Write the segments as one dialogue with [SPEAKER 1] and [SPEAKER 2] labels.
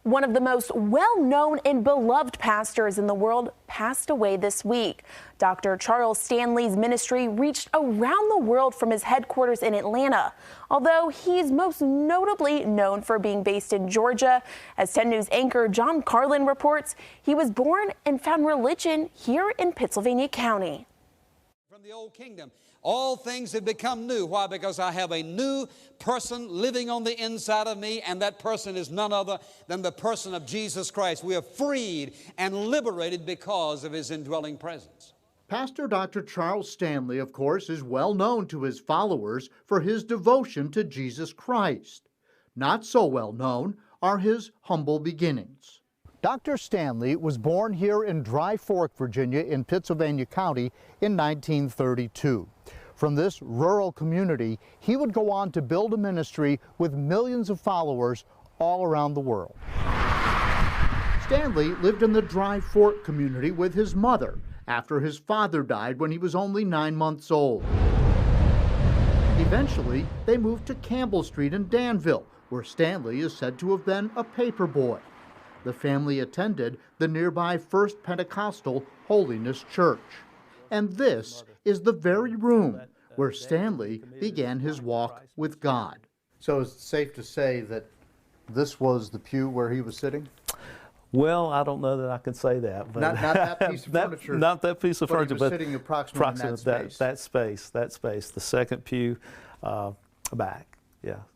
[SPEAKER 1] One of the most well-known and beloved pastors in the world passed away this week. Dr. Charles Stanley's ministry reached around the world from his headquarters in Atlanta, although he's most notably known for being based in Georgia. As 10 News anchor John Carlin reports, he was born and found religion here in Pittsylvania County.
[SPEAKER 2] From the old kingdom, all things have become new. Why? Because I have a new person living on the inside of me, and that person is none other than the person of Jesus Christ. We are freed and liberated because of his indwelling presence.
[SPEAKER 3] Pastor Dr. Charles Stanley, of course, is well known to his followers for his devotion to Jesus Christ. Not so well known are his humble beginnings. Dr. Stanley was born here in Dry Fork, Virginia, in Pittsylvania County in 1932. From this rural community, he would go on to build a ministry with millions of followers all around the world. Stanley lived in the Dry Fork community with his mother after his father died when he was only 9 months old. Eventually, they moved to Campbell Street in Danville, where Stanley is said to have been a paper boy. The family attended the nearby First Pentecostal Holiness Church. And this is the very room where Stanley began his walk with God. So it's safe to say that this was the pew where he was sitting?
[SPEAKER 4] Well, I don't know that I can say that. But
[SPEAKER 3] not that piece of furniture.
[SPEAKER 4] Not that piece of furniture,
[SPEAKER 3] but sitting approximately in
[SPEAKER 4] that space. The second pew back,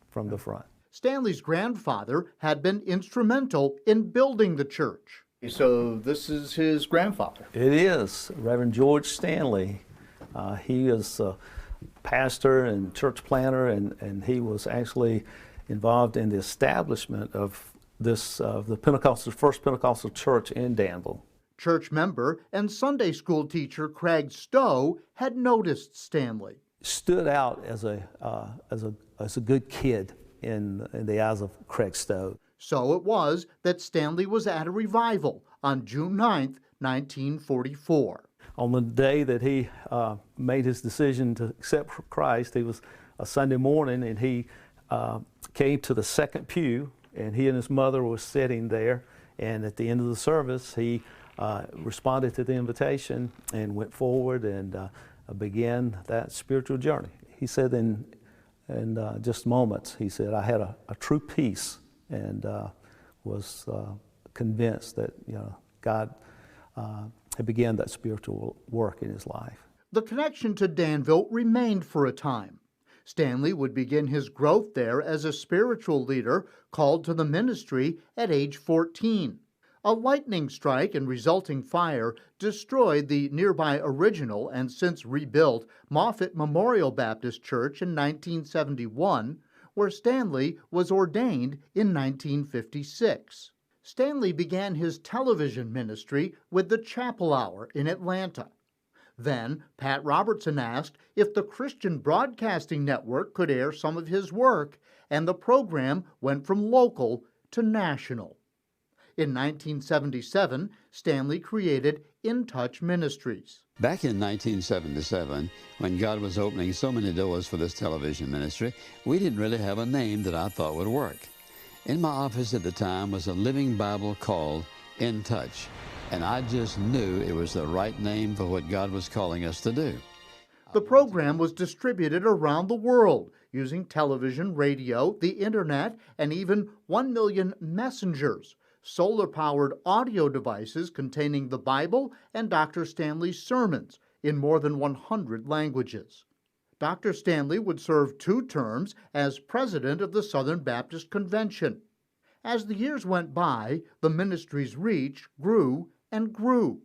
[SPEAKER 4] from the front.
[SPEAKER 3] Stanley's grandfather had been instrumental in building the church. So this is his grandfather?
[SPEAKER 4] It is, Reverend George Stanley. He is a pastor and church planter, and he was actually involved in the establishment of this, the First Pentecostal Church in Danville.
[SPEAKER 3] Church member and Sunday school teacher Craig Stowe had noticed Stanley.
[SPEAKER 4] Stood out as a good kid in the eyes of Craig Stowe.
[SPEAKER 3] So it was that Stanley was at a revival on June 9th, 1944.
[SPEAKER 4] On the day that he made his decision to accept Christ, it was a Sunday morning, and he came to the second pew, and he and his mother were sitting there, and at the end of the service, he responded to the invitation and went forward and began that spiritual journey. He said in just moments, he said, I had a true peace and was convinced that God had began that spiritual work in his life.
[SPEAKER 3] The connection to Danville remained for a time. Stanley would begin his growth there as a spiritual leader called to the ministry at age 14. A lightning strike and resulting fire destroyed the nearby original and since rebuilt Moffett Memorial Baptist Church in 1971, where Stanley was ordained in 1956. Stanley began his television ministry with the Chapel Hour in Atlanta. Then, Pat Robertson asked if the Christian Broadcasting Network could air some of his work, and the program went from local to national. In 1977, Stanley created In Touch Ministries.
[SPEAKER 5] Back in 1977, when God was opening so many doors for this television ministry, we didn't really have a name that I thought would work. In my office at the time was a living Bible called In Touch, and I just knew it was the right name for what God was calling us to do.
[SPEAKER 3] The program was distributed around the world using television, radio, the internet, and even 1 million messengers, solar-powered audio devices containing the Bible and Dr. Stanley's sermons in more than 100 languages. Dr. Stanley would serve 2 terms as president of the Southern Baptist Convention. As the years went by, the ministry's reach grew and grew.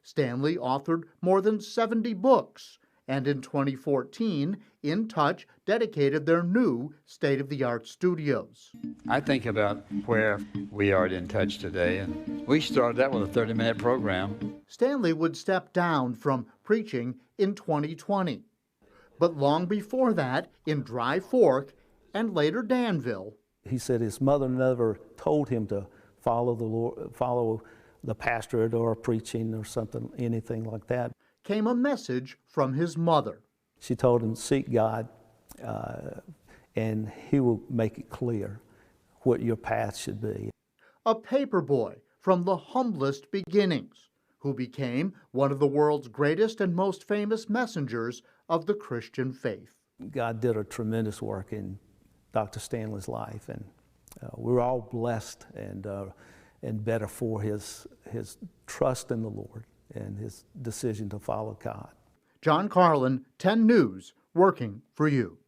[SPEAKER 3] Stanley authored more than 70 books, and in 2014, In Touch dedicated their new state-of-the-art studios.
[SPEAKER 5] I think about where we are at In Touch today, and we started out with a 30-minute program.
[SPEAKER 3] Stanley would step down from preaching in 2020. But long before that, in Dry Fork and later Danville,
[SPEAKER 4] he said his mother never told him to follow the Lord, follow the pastorate or preaching or something, anything like that.
[SPEAKER 3] Came a message from his mother.
[SPEAKER 4] She told him, seek God, and he will make it clear what your path should be.
[SPEAKER 3] a paper boy from the humblest beginnings, who became one of the world's greatest and most famous messengers of the Christian faith.
[SPEAKER 4] God did a tremendous work in Dr. Stanley's life, and we're all blessed and better for his trust in the Lord and his decision to follow God.
[SPEAKER 3] John Carlin, 10 News, working for you.